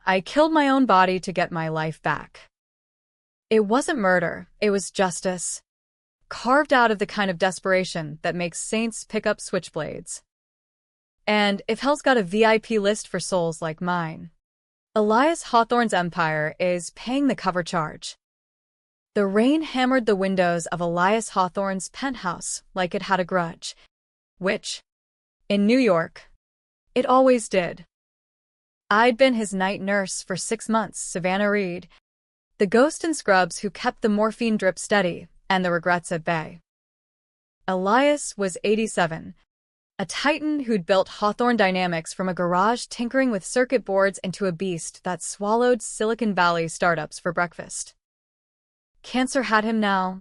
I killed my own body to get my life back. It wasn't murder, it was justice, carved out of the kind of desperation that makes saints pick up switchblades. And if hell's got a VIP list for souls like mine, Elias Hawthorne's empire is paying the cover charge. The rain hammered the windows of Elias Hawthorne's penthouse like it had a grudge, which, in New York, it always did. I'd been his night nurse for 6 months, Savannah Reed, the ghost in Scrubs who kept the morphine drip steady and the regrets at bay. Elias was 87, a titan who'd built Hawthorne Dynamics from a garage tinkering with circuit boards into a beast that swallowed Silicon Valley startups for breakfast. Cancer had him now,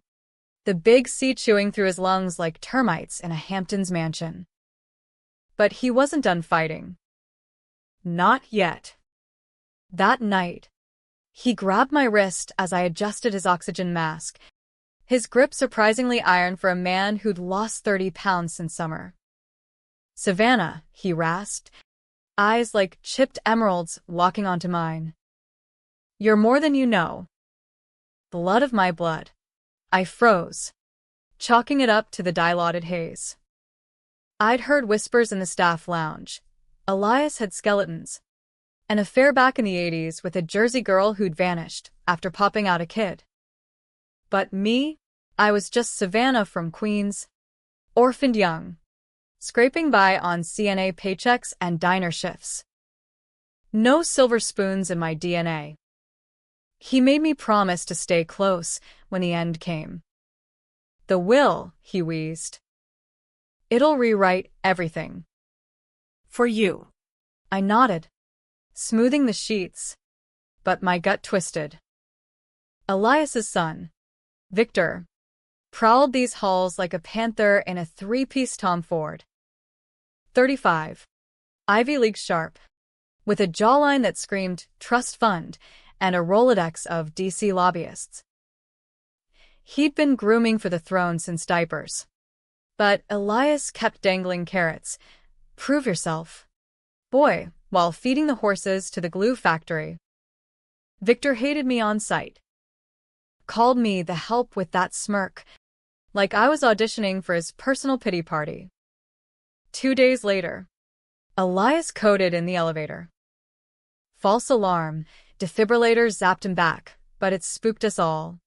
the big C chewing through his lungs like termites in a Hamptons mansion. But he wasn't done fighting. Not yet. That night, he grabbed my wrist as I adjusted his oxygen mask, his grip surprisingly iron for a man who'd lost 30 pounds since summer. "Savannah," he rasped, eyes like chipped emeralds locking onto mine. "You're more than you know." Blood of my blood. I froze, chalking it up to the dilaudid haze. I'd heard whispers in the staff lounge. Elias had skeletons. An affair back in the 80s with a Jersey girl who'd vanished after popping out a kid. But me? I was just Savannah from Queens, orphaned young, scraping by on CNA paychecks and diner shifts. No silver spoons in my DNA. He made me promise to stay close when the end came. "The will," he wheezed. "It'll rewrite everything." "For you." I nodded, smoothing the sheets, but my gut twisted. Elias's son, Victor, prowled these halls like a panther in a 3-piece Tom Ford. 35, Ivy League sharp, with a jawline that screamed trust fund and a Rolodex of DC lobbyists. He'd been grooming for the throne since diapers. But Elias kept dangling carrots. "Prove yourself, boy," while feeding the horses to the glue factory. Victor hated me on sight. Called me the help with that smirk, like I was auditioning for his personal pity party. 2 days later, Elias coded in the elevator. False alarm, defibrillator zapped him back, but it spooked us all.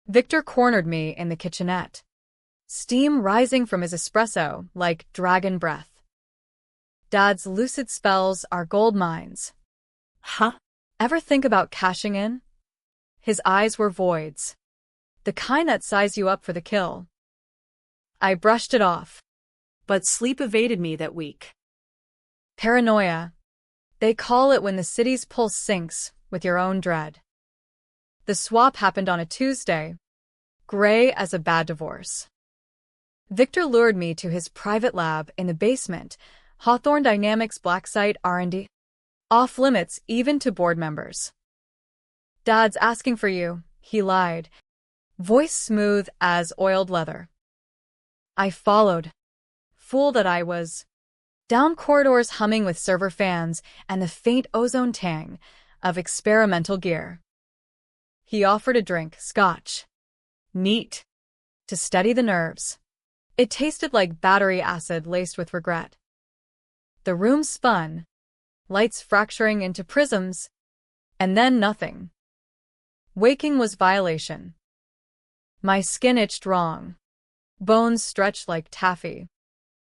Victor cornered me in the kitchenette, steam rising from his espresso like dragon breath. "Dad's lucid spells are gold mines." "Huh?" Ever think about cashing in? His eyes were voids, the kind that size you up for the kill. I brushed it off. "But sleep evaded me that week." Paranoia. They call it when the city's pulse sinks with your own dread. The swap happened on a Tuesday, gray as a bad divorce. Victor lured me to his private lab in the basement, Hawthorne Dynamics black site R&D. Off limits even to board members. "Dad's asking for you," he lied, voice smooth as oiled leather. I followed, fool that I was, down corridors humming with server fans and the faint ozone tang of experimental gear. He offered a drink, scotch. Neat. To steady the nerves. It tasted like battery acid laced with regret. The room spun, lights fracturing into prisms, and then nothing. Waking was violation. My skin itched wrong. Bones stretched like taffy.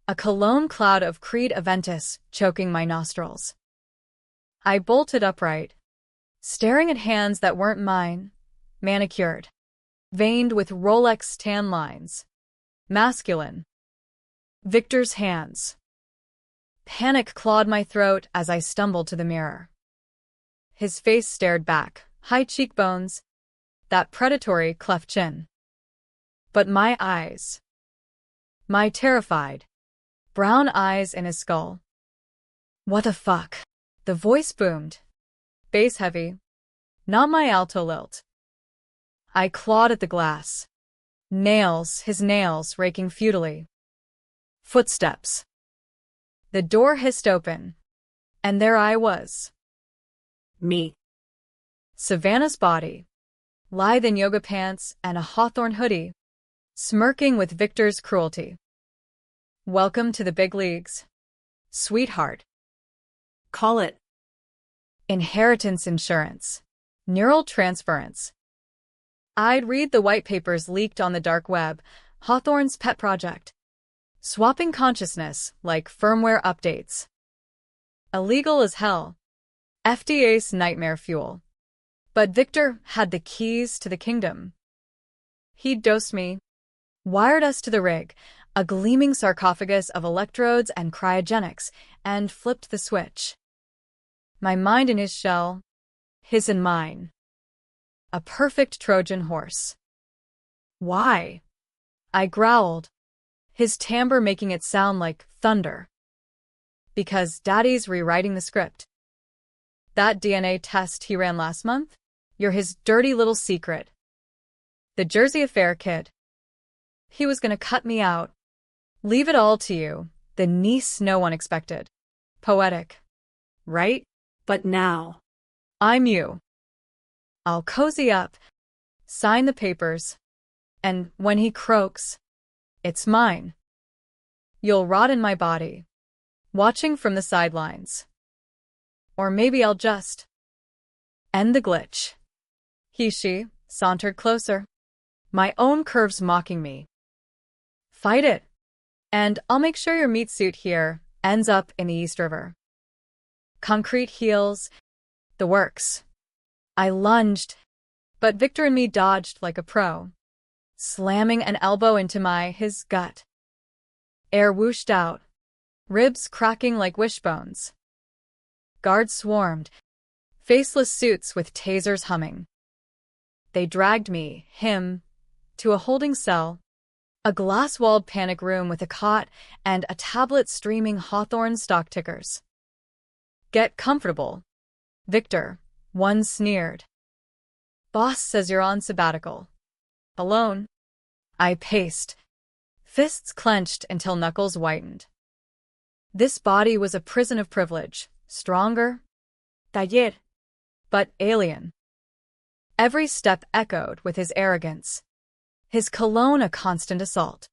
A cologne cloud of Creed Aventus choking my nostrils. I bolted upright, staring at hands that weren't mine, manicured, veined with Rolex tan lines. Masculine. Victor's hands. Panic clawed my throat as I stumbled to the mirror. His face stared back, high cheekbones, that predatory cleft chin. But my eyes. My terrified, brown eyes in his skull. "What the fuck?" The voice boomed. Bass heavy. Not my alto lilt. I clawed at the glass. His nails raking futilely. Footsteps. The door hissed open, and there I was. Me. Savannah's body, lithe in yoga pants and a hawthorn hoodie, smirking with Victor's cruelty. Welcome to the big leagues, sweetheart. Call it. Inheritance insurance. Neural transference. I'd read the white papers leaked on the dark web, Hawthorne's pet project. Swapping consciousness like firmware updates. Illegal as hell. FDA's nightmare fuel. But Victor had the keys to the kingdom. He'd dosed me, wired us to the rig, a gleaming sarcophagus of electrodes and cryogenics, and flipped the switch. My mind in his shell, his in mine. A perfect Trojan horse. Why? I growled, his timbre making it sound like thunder. Because Daddy's rewriting the script. That DNA test he ran last month? You're his dirty little secret. The Jersey Affair kid. He was gonna cut me out. Leave it all to you, the niece no one expected. Poetic. Right? But now. I'm you. I'll cozy up, sign the papers, and when he croaks, it's mine. You'll rot in my body, watching from the sidelines. Or maybe I'll just end the glitch. She sauntered closer, my own curves mocking me. Fight it, and I'll make sure your meat suit here ends up in the East River. Concrete heels, the works. I lunged, but Victor and me dodged like a pro, slamming an elbow into his gut. Air whooshed out, ribs cracking like wishbones. Guards swarmed, faceless suits with tasers humming. They dragged me, him, to a holding cell, a glass-walled panic room with a cot and a tablet streaming Hawthorne stock tickers. Get comfortable, Victor, one sneered. Boss says you're on sabbatical. Alone? I paced, fists clenched until knuckles whitened. This body was a prison of privilege, stronger, taller, but alien. Every step echoed with his arrogance, his cologne a constant assault.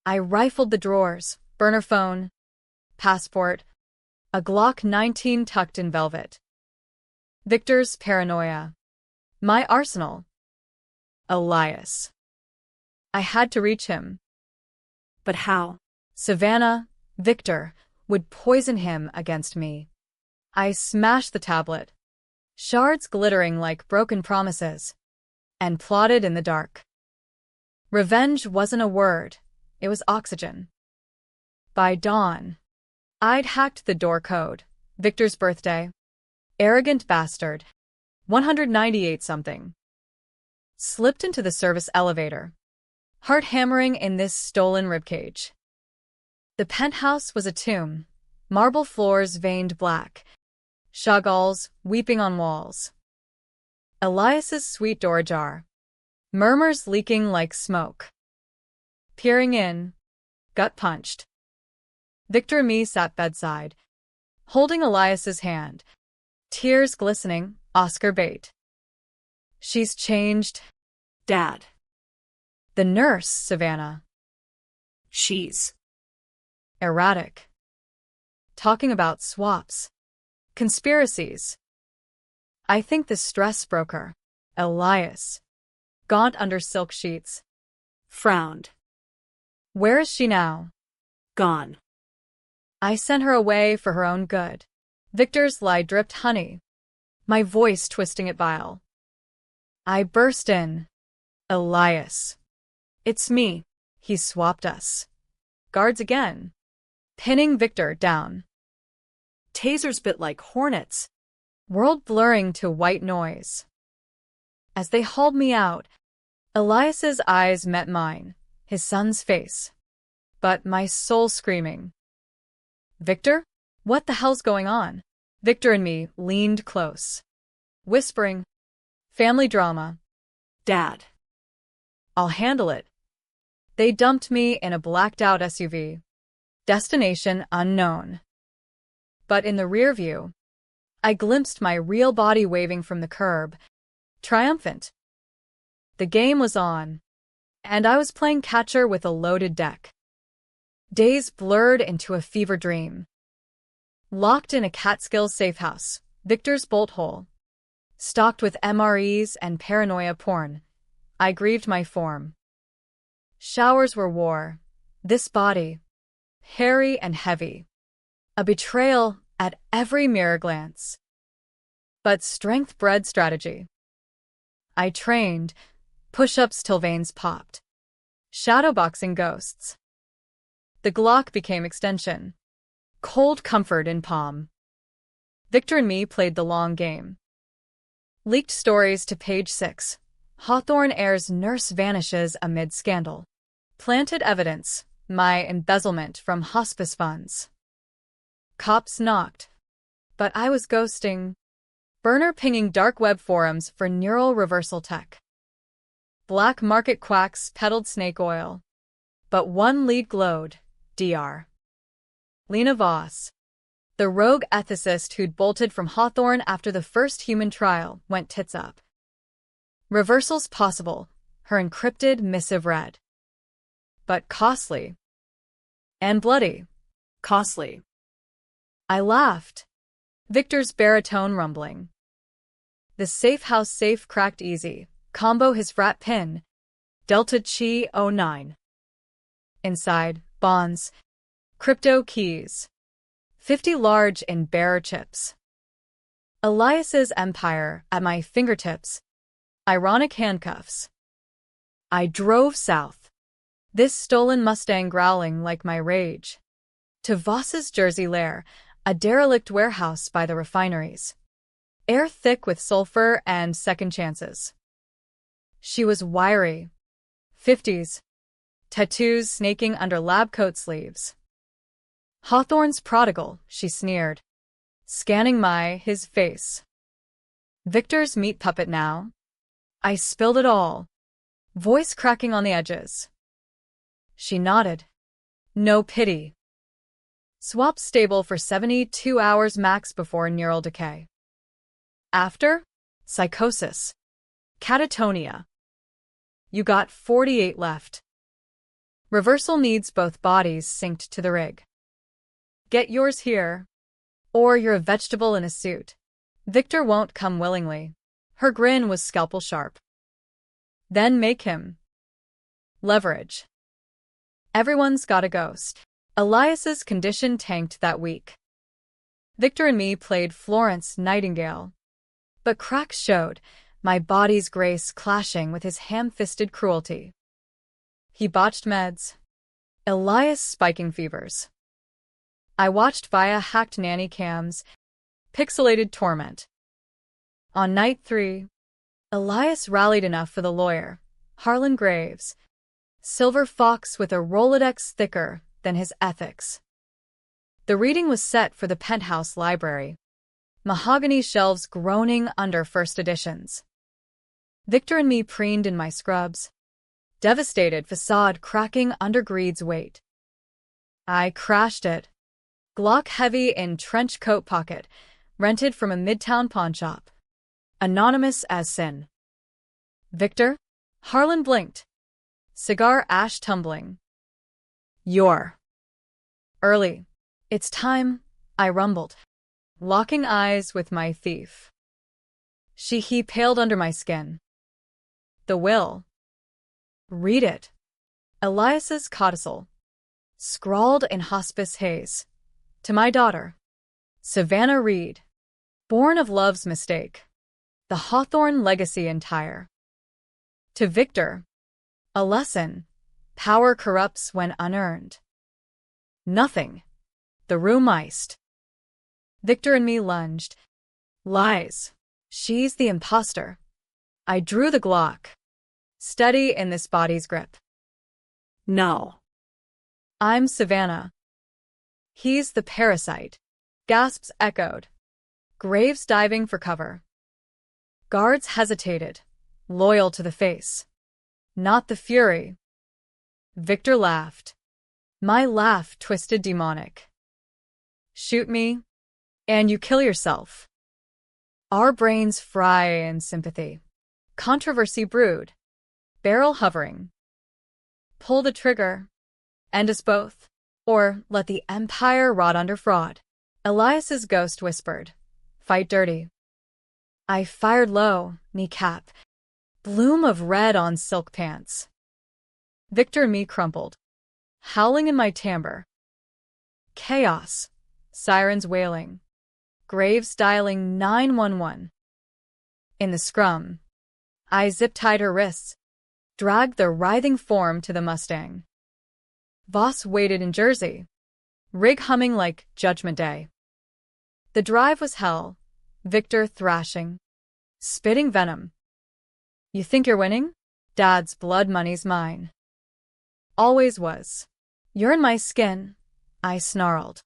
I rifled the drawers, burner phone, passport, a Glock 19 tucked in velvet. Victor's paranoia. My arsenal. Elias. I had to reach him. But how? Savannah, Victor, would poison him against me. I smashed the tablet, shards glittering like broken promises, and plotted in the dark. Revenge wasn't a word, it was oxygen. By dawn, I'd hacked the door code, Victor's birthday. Arrogant bastard. 198-something. Slipped into the service elevator, heart hammering in this stolen ribcage. The penthouse was a tomb, marble floors veined black, Chagalls weeping on walls. Elias's sweet door ajar, murmurs leaking like smoke. Peering in, gut punched. Victor and me sat bedside, holding Elias's hand, tears glistening, Oscar bait. She's changed, Dad. The nurse, Savannah. She's Erratic. Talking about swaps. Conspiracies. I think the stress broke her. Elias. Gaunt under silk sheets. frowned. Where is she now? Gone. I sent her away for her own good. Victor's lie dripped honey, my voice twisting it vile. I burst in. Elias. It's me. He swapped us. Guards again. Pinning Victor down. Tasers bit like hornets. World blurring to white noise. As they hauled me out, Elias's eyes met mine, his son's face. But my soul screaming. Victor? What the hell's going on? Victor and me leaned close, whispering, family drama. Dad. I'll handle it. They dumped me in a blacked-out SUV. Destination unknown. But in the rear view, I glimpsed my real body waving from the curb, triumphant. The game was on, and I was playing catcher with a loaded deck. Days blurred into a fever dream. Locked in a Catskill safe house, Victor's bolt hole. Stocked with MREs and paranoia porn, I grieved my form. Showers were war. This body, hairy and heavy. A betrayal at every mirror glance. But strength bred strategy. I trained, push-ups till veins popped. Shadowboxing ghosts. The Glock became extension. Cold comfort in palm. Victor and me played the long game. Leaked stories to page 6. Hawthorne heir's nurse vanishes amid scandal. Planted evidence, my embezzlement from hospice funds. Cops knocked. But I was ghosting. Burner pinging dark web forums for neural reversal tech. Black market quacks peddled snake oil. But one lead glowed, Dr. Lena Voss. The rogue ethicist who'd bolted from Hawthorne after the first human trial went tits up. Reversals possible, her encrypted missive read. But costly. And bloody. Costly. I laughed. Victor's baritone rumbling. The safe house safe cracked easy. Combo his frat pin. Delta Chi 09. Inside, bonds. Crypto keys. 50 large in bearer chips. Elias's empire at my fingertips. Ironic handcuffs. I drove south. This stolen Mustang growling like my rage. To Voss's Jersey lair, a derelict warehouse by the refineries. Air thick with sulfur and second chances. She was wiry. 50s. Tattoos snaking under lab coat sleeves. Hawthorne's prodigal, she sneered. Scanning his face. Victor's meat puppet now. I spilled it all. Voice cracking on the edges. She nodded. No pity. Swap stable for 72 hours max before neural decay. After? Psychosis. Catatonia. You got 48 left. Reversal needs both bodies synced to the rig. Get yours here. Or you're a vegetable in a suit. Victor won't come willingly. Her grin was scalpel sharp. Then make him. Leverage. Everyone's got a ghost. Elias's condition tanked that week. Victor and me played Florence Nightingale. But cracks showed, my body's grace clashing with his ham-fisted cruelty. He botched meds. Elias spiking fevers. I watched via hacked nanny cams, pixelated torment. On night 3, Elias rallied enough for the lawyer, Harlan Graves, silver fox with a Rolodex thicker than his ethics. The reading was set for the penthouse library, mahogany shelves groaning under first editions. Victor and me preened in my scrubs, devastated facade cracking under greed's weight. I crashed it. Glock heavy in trench coat pocket, rented from a midtown pawnshop. Anonymous as sin. Victor? Harlan blinked. Cigar ash tumbling. You're early. It's time, I rumbled, locking eyes with my thief. He paled under my skin. The will. Read it. Elias's codicil. Scrawled in hospice haze. To my daughter, Savannah Reed, born of love's mistake, the Hawthorne legacy entire. To Victor, a lesson, power corrupts when unearned. Nothing, the room iced. Victor and me lunged. Lies, she's the imposter. I drew the Glock, steady in this body's grip. No. I'm Savannah. He's the parasite. Gasps echoed. Graves diving for cover. Guards hesitated, loyal to the face. Not the fury. Victor laughed. My laugh twisted demonic. Shoot me, and you kill yourself. Our brains fry in sympathy. Controversy brewed. Barrel hovering. Pull the trigger. End us both. Or let the empire rot under fraud. Elias's ghost whispered. Fight dirty. I fired low, kneecap. Bloom of red on silk pants. Victor and me crumpled. Howling in my timbre. Chaos. Sirens wailing. Graves dialing 911. In the scrum, I zip-tied her wrists, dragged the writhing form to the Mustang. Voss waited in Jersey, rig humming like Judgment Day. The drive was hell, Victor thrashing, spitting venom. You think you're winning? Dad's blood money's mine. Always was. You're in my skin, I snarled.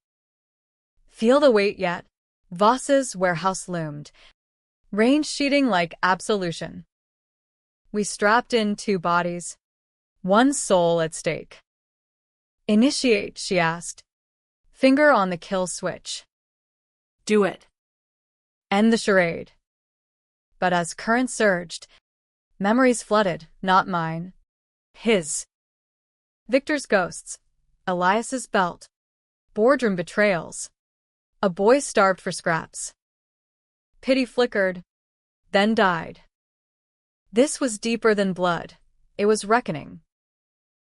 Feel the weight yet? Voss's warehouse loomed, range sheeting like absolution. We strapped in 2 bodies, 1 soul at stake. Initiate, she asked, finger on the kill switch. Do it. End the charade. But as current surged, memories flooded, not mine. His. Victor's ghosts, Elias's belt, boardroom betrayals. A boy starved for scraps. Pity flickered, then died. This was deeper than blood. It was reckoning.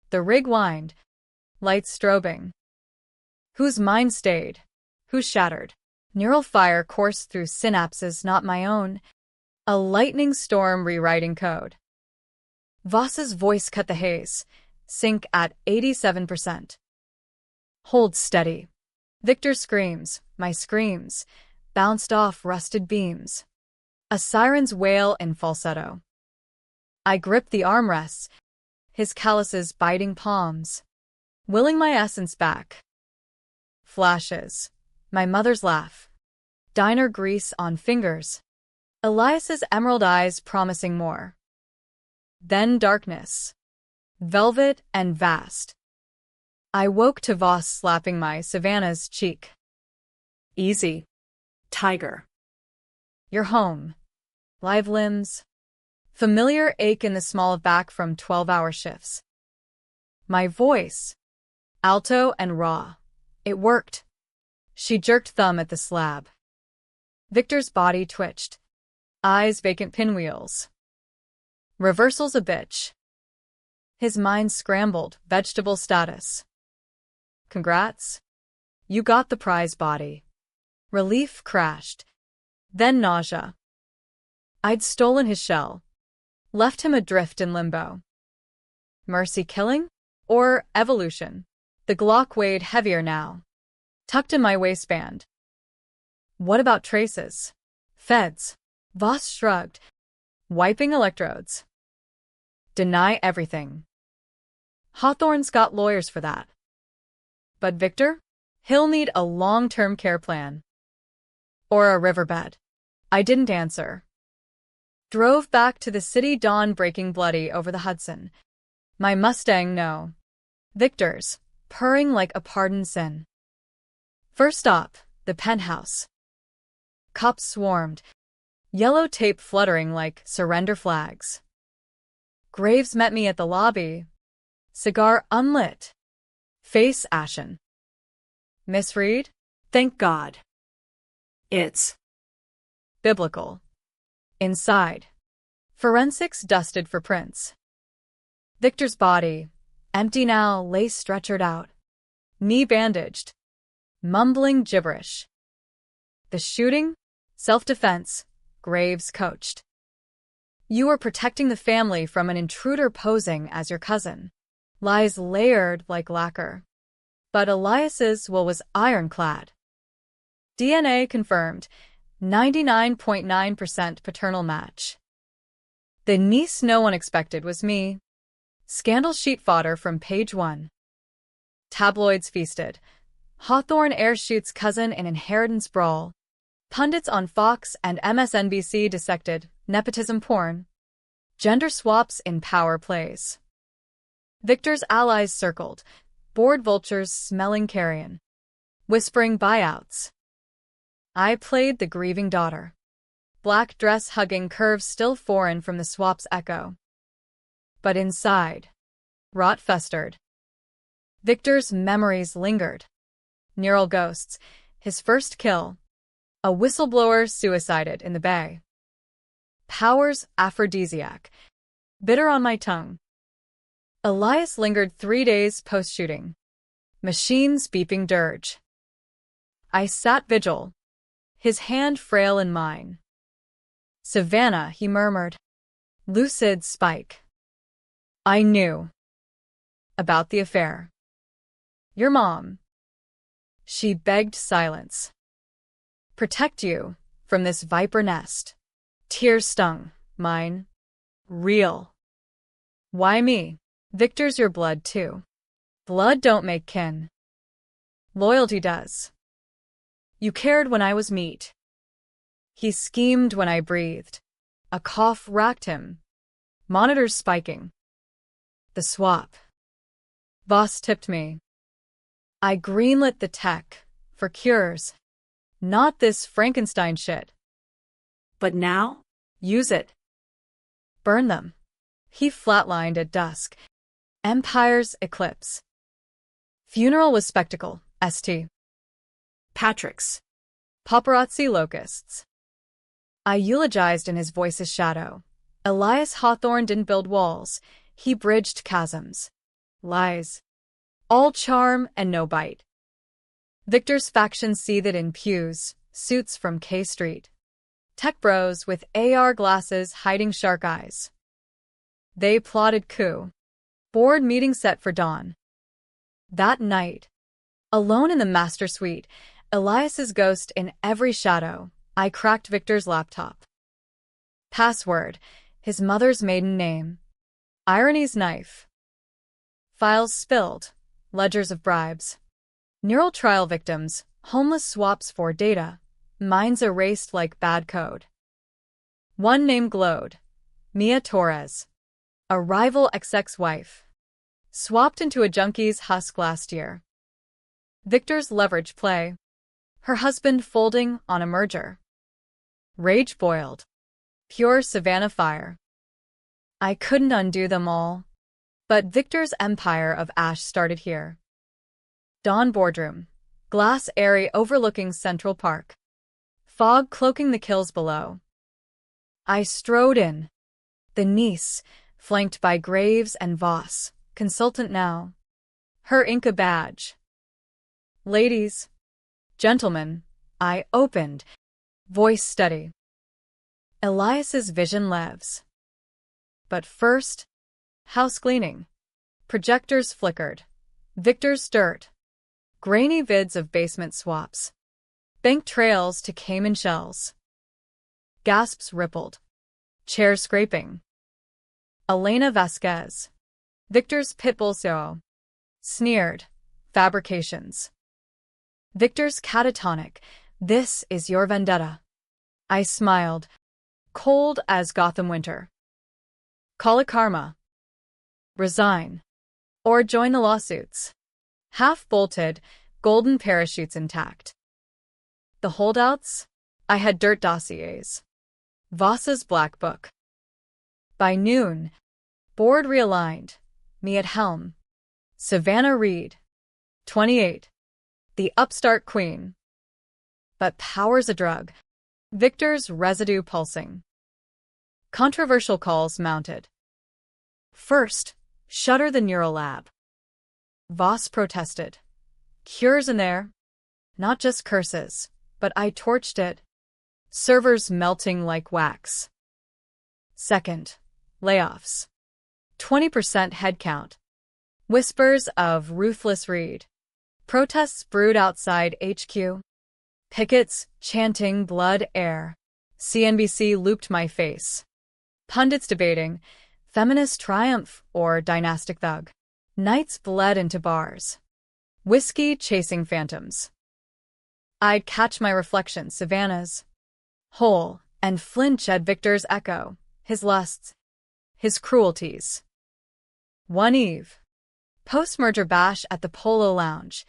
The rig whined, lights strobing. Whose mind stayed? Who shattered? Neural fire coursed through synapses not my own. A lightning storm rewriting code. Voss's voice cut the haze. Sync at 87%. Hold steady. Victor screams, my screams, bounced off rusted beams. A siren's wail in falsetto. I gripped the armrests, his calluses biting palms, willing my essence back. Flashes. My mother's laugh. Diner grease on fingers. Elias's emerald eyes promising more. Then darkness. Velvet and vast. I woke to Voss slapping my Savannah's cheek. Easy. Tiger. You're home. Live limbs. Familiar ache in the small of back from 12-hour shifts. My voice. Alto and raw. It worked. She jerked thumb at the slab. Victor's body twitched. Eyes vacant pinwheels. Reversal's a bitch. His mind scrambled, vegetable status. Congrats. You got the prize body. Relief crashed. Then nausea. I'd stolen his shell. Left him adrift in limbo. Mercy killing? Or evolution? The Glock weighed heavier now. Tucked in my waistband. What about traces? Feds. Voss shrugged. Wiping electrodes. Deny everything. Hawthorne's got lawyers for that. But Victor? He'll need a long-term care plan. Or a riverbed. I didn't answer. Drove back to the city, dawn breaking bloody over the Hudson. My Mustang, no. Victor's, purring like a pardoned sin. First stop, the penthouse. Cops swarmed, yellow tape fluttering like surrender flags. Graves met me at the lobby, cigar unlit. Face ashen. Miss Reed? Thank God. It's biblical. Inside. Forensics dusted for prints. Victor's body, empty now, lay stretchered out. Knee bandaged. Mumbling gibberish. The shooting? Self-defense. Graves coached. You were protecting the family from an intruder posing as your cousin. Lies layered like lacquer. But Elias's will was ironclad. DNA confirmed, 99.9% paternal match. The niece no one expected was me. Scandal sheet fodder from page 1. Tabloids feasted. Hawthorne airshoots cousin in inheritance brawl. Pundits on Fox and MSNBC dissected nepotism porn. Gender swaps in power plays. Victor's allies circled, bored vultures smelling carrion, whispering buyouts. I played the grieving daughter. black dress hugging curves still foreign from the swap's echo. But inside, rot festered. Victor's memories lingered. Neural ghosts, his first kill. A whistleblower suicided in the bay. Power's aphrodisiac, bitter on my tongue. Elias lingered 3 days post-shooting. Machines beeping dirge. I sat vigil, his hand frail in mine. Savannah, he murmured. Lucid spike. I knew. About the affair. Your mom. She begged silence. Protect you from this viper nest. Tears stung, mine. Real. Why me? Victor's your blood too. Blood don't make kin. Loyalty does. You cared when I was meat. He schemed when I breathed. A cough racked him. Monitors spiking. The swap. Boss tipped me. I greenlit the tech. For cures. Not this Frankenstein shit. But now? Use it. Burn them. He flatlined at dusk. Empire's eclipse. Funeral was spectacle. St. Patrick's. Paparazzi locusts. I eulogized in his voice's shadow. Elias Hawthorne didn't build walls. He bridged chasms. Lies. All charm and no bite. Victor's faction seethed in pews, suits from K Street. Tech bros with AR glasses hiding shark eyes. They plotted coup. Board meeting set for dawn. That night, alone in the master suite, Elias's ghost in every shadow, I cracked Victor's laptop. Password, his mother's maiden name. Irony's knife. Files spilled, ledgers of bribes. Neural trial victims, homeless swaps for data, minds erased like bad code. One name glowed. Mia Torres. A rival ex-wife. Swapped into a junkie's husk last year. Victor's leverage play. Her husband folding on a merger. Rage boiled. Pure Savannah fire. I couldn't undo them all. But Victor's empire of ash started here. Dawn boardroom. Glass airy overlooking Central Park. Fog cloaking the kills below. I strode in. The niece, flanked by Graves and Voss, consultant now. Her Inca badge. Ladies. Gentlemen. I opened. Voice steady. Elias's vision leaves. But first, house cleaning. Projectors flickered. Victor's dirt. Grainy vids of basement swaps. Bank trails to Cayman shells. Gasps rippled. Chairs scraping. Elena Vasquez. Victor's pitbull show. Sneered. Fabrications. Victor's catatonic. This is your vendetta. I smiled. Cold as Gotham winter. Call it karma. Resign. Or join the lawsuits. Half-bolted, golden parachutes intact. The holdouts? I had dirt dossiers. Voss's black book. By noon, board realigned. Me at helm. Savannah Reed. 28. The upstart queen. But power's a drug. Victor's residue pulsing. Controversial calls mounted. First, shutter the neural lab. Voss protested. Cures in there. Not just curses, but I torched it. Servers melting like wax. Second, layoffs. 20% headcount. Whispers of ruthless Reed. Protests brewed outside HQ. Pickets chanting blood air. CNBC looped my face. Pundits debating feminist triumph or dynastic thug. Nights bled into bars. Whiskey chasing phantoms. I'd catch my reflection, Savannah's. Whole, and flinch at Victor's echo, his lusts, his cruelties. One eve. Post-merger bash at the Polo Lounge.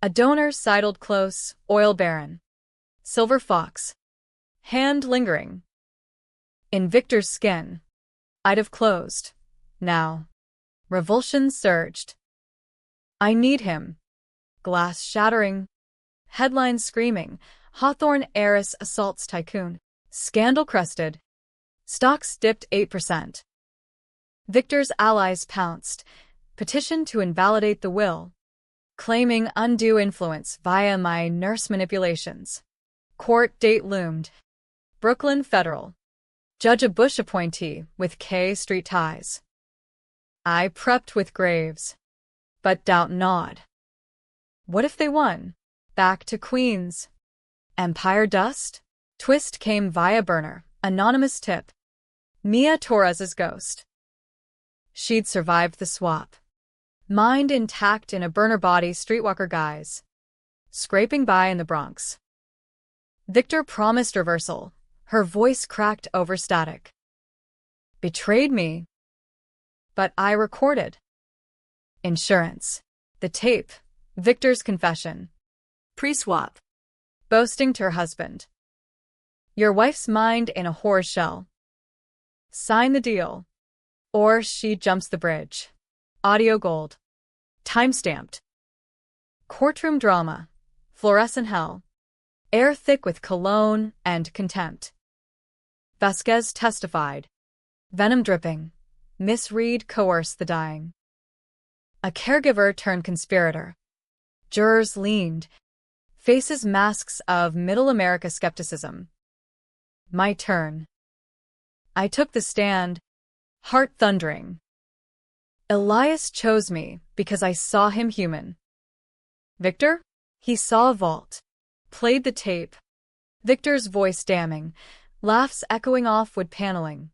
A donor sidled close, oil baron. Silver fox. hand lingering. In Victor's skin, I'd have closed. Now, revulsion surged. I need him. Glass shattering. Headlines screaming. Hawthorne heiress assaults tycoon. Scandal crested. Stocks dipped 8%. Victor's allies pounced. Petition to invalidate the will. Claiming undue influence via my nurse manipulations. Court date loomed. Brooklyn Federal. Judge a Bush appointee with K Street ties. I prepped with Graves. But doubt gnawed. What if they won? Back to Queens. Empire dust? Twist came via burner. Anonymous tip. Mia Torres's ghost. She'd survived the swap. Mind intact in a burner body, streetwalker guise. Scraping by in the Bronx. Victor promised reversal. Her voice cracked over static. Betrayed me. But I recorded. Insurance. The tape. Victor's confession. Pre-swap. Boasting to her husband. Your wife's mind in a horror shell. Sign the deal. Or she jumps the bridge. Audio gold. Timestamped. Courtroom drama. Fluorescent hell. Air thick with cologne and contempt. Vasquez testified. Venom dripping. Miss Reed coerced the dying. A caregiver turned conspirator. Jurors leaned. Faces masks of middle America skepticism. My turn. I took the stand. Heart thundering. Elias chose me because I saw him human. Victor? He saw a vault. Played the tape. Victor's voice damning. Laughs echoing off wood paneling.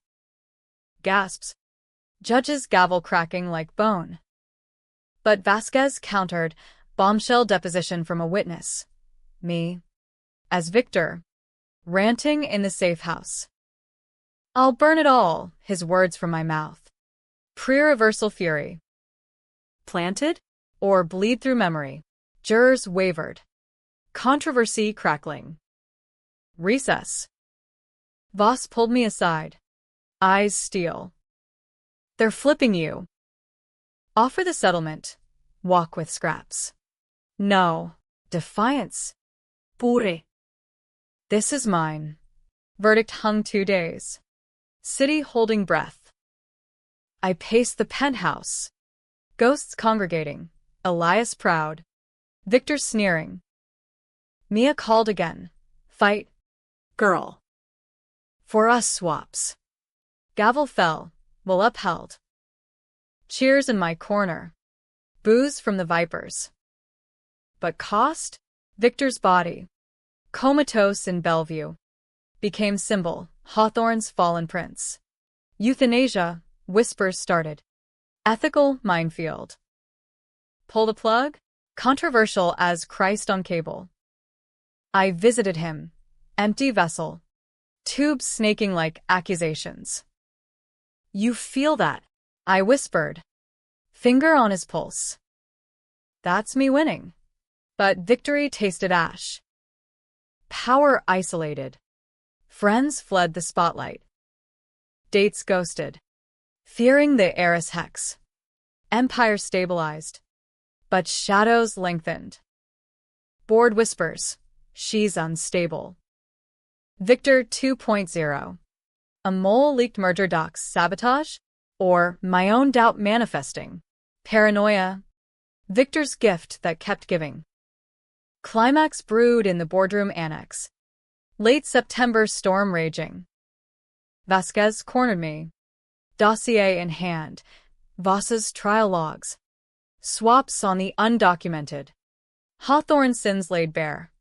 Gasps. Judge's gavel cracking like bone. But Vasquez countered. Bombshell deposition from a witness. Me. As Victor. Ranting in the safe house. I'll burn it all, his words from my mouth. Pre-reversal fury. Planted? Or bleed through memory? Jurors wavered. Controversy crackling. Recess. Voss pulled me aside. Eyes steel. They're flipping you. Offer the settlement. Walk with scraps. No. Defiance. Pure. This is mine. Verdict hung 2 days. City holding breath. I paced the penthouse. Ghosts congregating. Elias proud. Victor sneering. Mia called again. Fight. Girl. For us swaps. Gavel fell. Will upheld. Cheers in my corner. Booze from the vipers. But cost? Victor's body. Comatose in Bellevue. Became symbol. Hawthorne's fallen prince. Euthanasia. Whispers started. Ethical minefield. Pull the plug? Controversial as Christ on cable. I visited him. Empty vessel. Tubes snaking like accusations. You feel that? I whispered. Finger on his pulse. That's me winning. But victory tasted ash. Power isolated. Friends fled the spotlight. Dates ghosted. Fearing the heiress hex. Empire stabilized. But shadows lengthened. Board whispers. She's unstable. Victor 2.0. A mole leaked merger docs sabotage? Or my own doubt manifesting? Paranoia. Victor's gift that kept giving. Climax brewed in the boardroom annex. Late September storm raging. Vasquez cornered me. Dossier in hand. Voss's trial logs. Swaps on the undocumented. Hawthorne sins laid bare.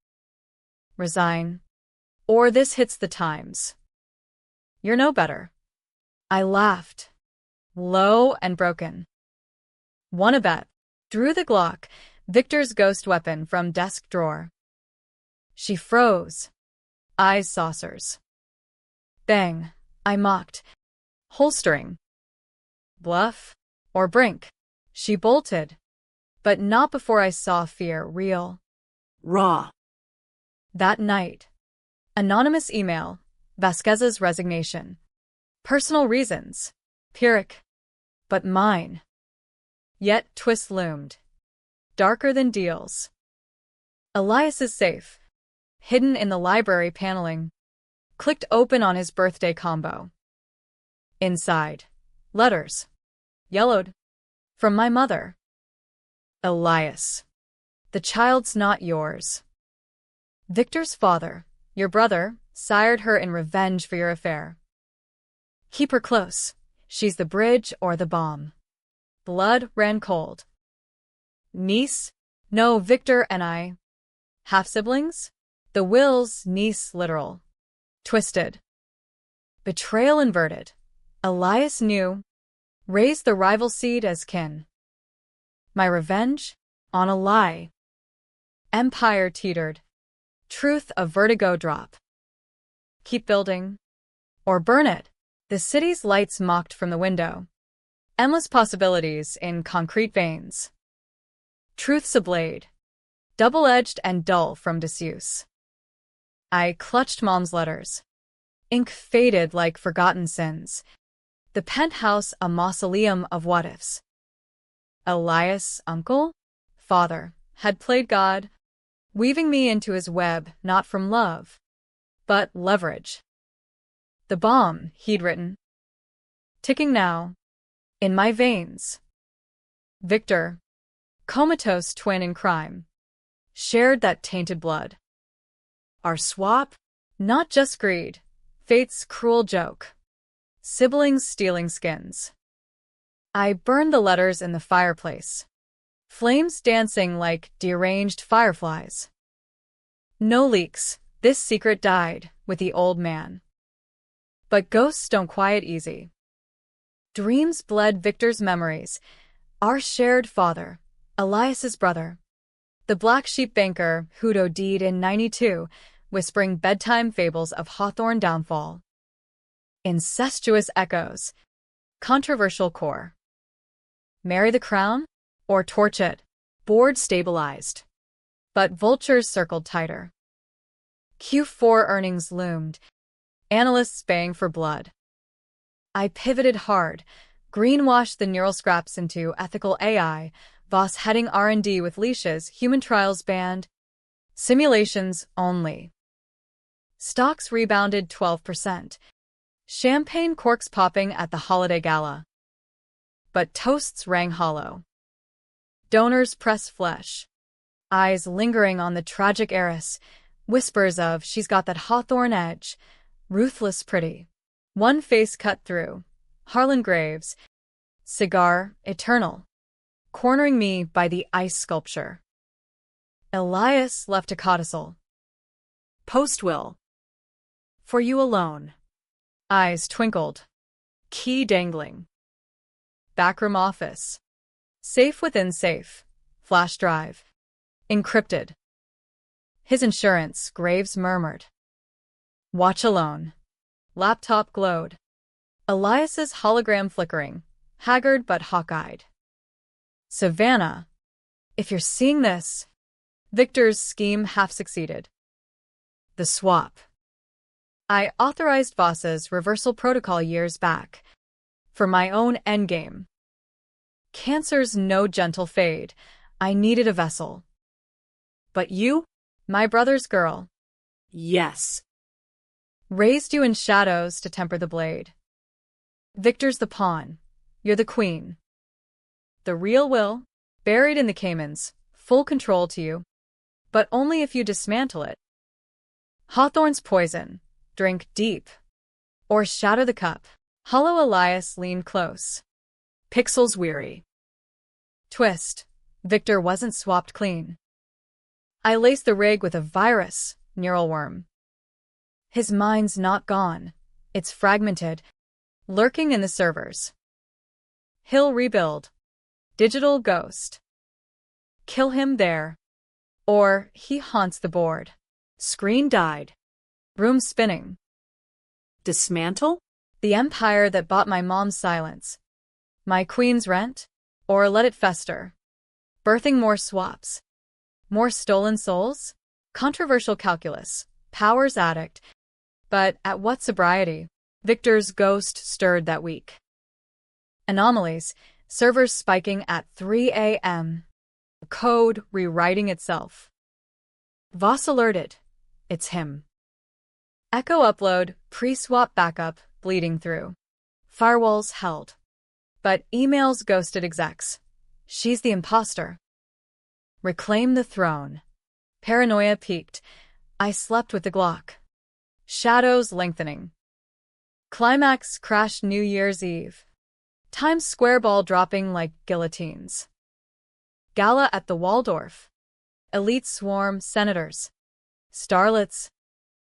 Resign. Or this hits the Times. You're no better. I laughed. Low and broken. Won a bet. Drew the Glock, Victor's ghost weapon, from desk drawer. She froze. Eyes saucers. Bang. I mocked. Holstering. Bluff? Or brink? She bolted. But not before I saw fear real. Raw. That night. Anonymous email. Vasquez's resignation. Personal reasons. Pyrrhic. But mine. Yet twist loomed. Darker than deals. Elias's safe. Hidden in the library paneling. Clicked open on his birthday combo. Inside. Letters. Yellowed. From my mother. Elias. The child's not yours. Victor's father, your brother, sired her in revenge for your affair. Keep her close. She's the bridge or the bomb. Blood ran cold. Niece? No, Victor and I. Half-siblings? The will's niece literal. Twisted. Betrayal inverted. Elias knew. Raised the rival seed as kin. My revenge? On a lie. Empire teetered. Truth a vertigo drop. Keep building. Or burn it. The city's lights mocked from the window. Endless possibilities in concrete veins. Truth's a blade. Double-edged and dull from disuse. I clutched Mom's letters. Ink faded like forgotten sins. The penthouse a mausoleum of what-ifs. Elias, uncle? Father, had played God, weaving me into his web not from love, but leverage. The bomb, he'd written. Ticking now. In my veins. Victor, comatose twin in crime, shared that tainted blood. Our swap? Not just greed. Fate's cruel joke. Siblings stealing skins. I burned the letters in the fireplace. Flames dancing like deranged fireflies. No leaks. This secret died with the old man. But ghosts don't quiet easy. Dreams bled Victor's memories. Our shared father, Elias's brother. The black sheep banker who'd OD'd in '92, whispering bedtime fables of Hawthorne downfall. Incestuous echoes. Controversial core. Marry the crown? Or torch it? Board stabilized. But vultures circled tighter. Q4 earnings loomed. Analysts baying for blood. I pivoted hard, greenwashed the neural scraps into ethical AI, Voss heading R&D with leashes, human trials banned. Simulations only. Stocks rebounded 12%. Champagne corks popping at the holiday gala. But toasts rang hollow. Donors press flesh. Eyes lingering on the tragic heiress. Whispers of she's got that Hawthorne edge. Ruthless pretty. One face cut through. Harlan Graves. Cigar, eternal. Cornering me by the ice sculpture. Elias left a codicil. Post-will. For you alone. Eyes twinkled. Key dangling. Backroom office. Safe within safe. Flash drive. Encrypted. His insurance, Graves murmured. Watch alone. Laptop glowed. Elias's hologram flickering, haggard but hawk-eyed. Savannah, if you're seeing this, Victor's scheme half succeeded. The swap. I authorized Voss's reversal protocol years back. For my own endgame. Cancer's no gentle fade. I needed a vessel. But you, my brother's girl. Yes. Raised you in shadows to temper the blade. Victor's the pawn. You're the queen. The real will, buried in the Caymans, full control to you. But only if you dismantle it. Hawthorne's poison. Drink deep. Or shatter the cup. Hollow Elias leaned close. Pixels weary. Twist. Victor wasn't swapped clean. I laced the rig with a virus, neural worm. His mind's not gone. It's fragmented, lurking in the servers. He'll rebuild. Digital ghost. Kill him there. Or he haunts the board. Screen died. Room spinning. Dismantle? The empire that bought my mom's silence. My queen's rent? Or let it fester. Birthing more swaps. More stolen souls? Controversial calculus. Powers addict. But at what sobriety? Victor's ghost stirred that week. Anomalies. Servers spiking at 3 a.m. Code rewriting itself. Voss alerted. It's him. Echo upload, pre-swap backup, bleeding through. Firewalls held. But emails ghosted execs. She's the imposter. Reclaim the throne. Paranoia peaked. I slept with the Glock. Shadows lengthening. Climax crashed New Year's Eve. Times Square ball dropping like guillotines. Gala at the Waldorf. Elite swarm senators. Starlets.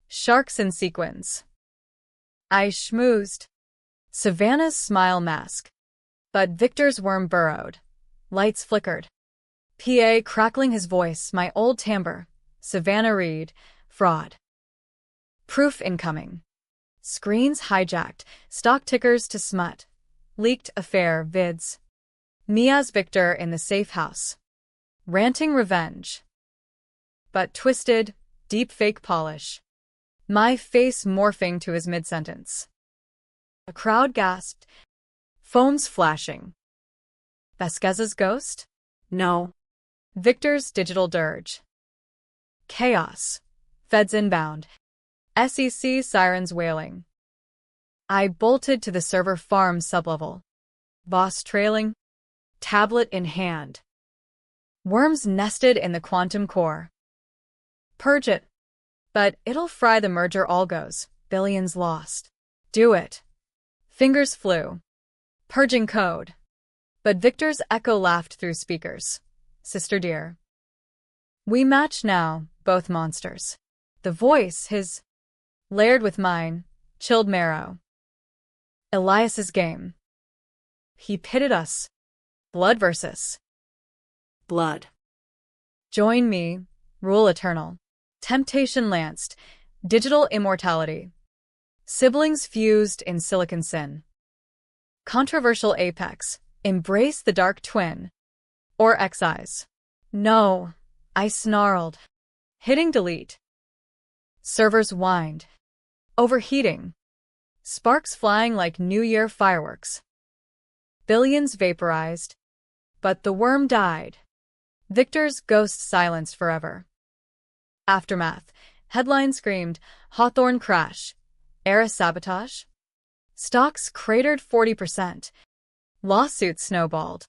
Sharks in sequins. I schmoozed. Savannah's smile mask. But Victor's worm burrowed. Lights flickered. PA crackling his voice, my old timbre. Savannah Reed. Fraud. Proof incoming. Screens hijacked, stock tickers to smut. Leaked affair vids. Mia's Victor in the safe house. Ranting revenge. But twisted, deep fake polish. My face morphing to his mid-sentence. A crowd gasped. Phones flashing. Vasquez's ghost? No. Victor's digital dirge. Chaos. Feds inbound. SEC sirens wailing. I bolted to the server farm sublevel. Boss trailing. Tablet in hand. Worms nested in the quantum core. Purge it. But it'll fry the merger algos. Billions lost. Do it. Fingers flew. Purging code. But Victor's echo laughed through speakers. Sister dear. We match now, both monsters. The voice, his layered with mine, chilled marrow. Elias's game. He pitted us. Blood versus blood. Join me, rule eternal. Temptation lanced, digital immortality. Siblings fused in silicon sin. Controversial apex, embrace the dark twin. Or X-eyes. No, I snarled. Hitting delete. Servers whined. Overheating. Sparks flying like New Year fireworks. Billions vaporized. But the worm died. Victor's ghost silenced forever. Aftermath. Headline screamed, Hawthorne crash. Era sabotage? Stocks cratered 40%. Lawsuits snowballed.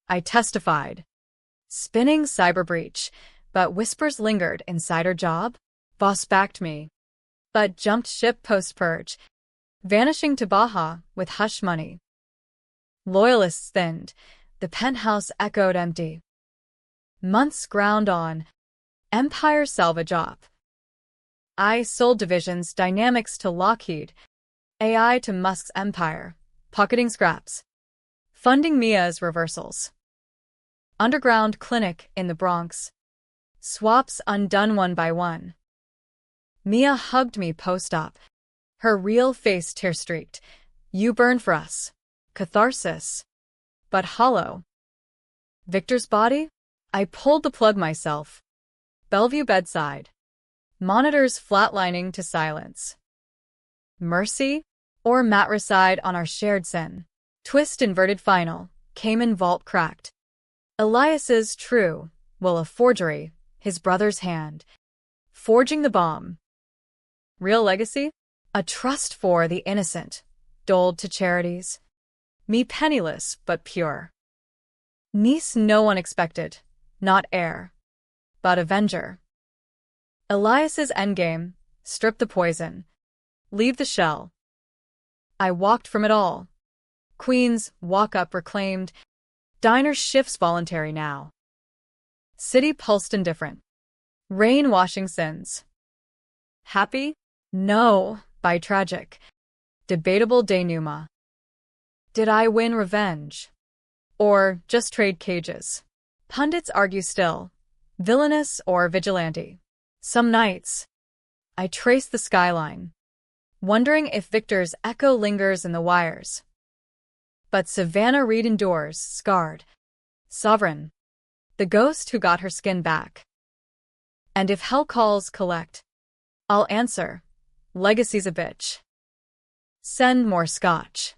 I testified. Spinning cyber breach, but whispers lingered insider job. Boss backed me. But jumped ship post-purge, vanishing to Baja with hush money. Loyalists thinned, the penthouse echoed empty. Months ground on, empire salvage op. I sold divisions dynamics to Lockheed, AI to Musk's empire, pocketing scraps. Funding Mia's reversals. Underground clinic in the Bronx. Swaps undone one by one. Mia hugged me post-op. Her real face tear-streaked. You burn for us. Catharsis. But hollow. Victor's body? I pulled the plug myself. Bellevue bedside. Monitors flatlining to silence. Mercy? Or matricide on our shared sin. Twist inverted final. Cayman vault cracked. Elias's true. Will a forgery. His brother's hand. Forging the bomb. Real legacy? A trust for the innocent. Doled to charities. Me penniless, but pure. Niece no one expected. Not heir. But avenger. Elias's endgame. Strip the poison. Leave the shell. I walked from it all. Queen's walk-up reclaimed. Diner shifts voluntary now. City pulsed indifferent. Rain washing sins. Happy? No, by tragic. Debatable denouement. Did I win revenge? Or just trade cages? Pundits argue still. Villainous or vigilante. Some nights. I trace the skyline. Wondering if Victor's echo lingers in the wires. But Savannah Reed endures, scarred. Sovereign. The ghost who got her skin back. And if hell calls collect. I'll answer. Legacy's a bitch. Send more scotch.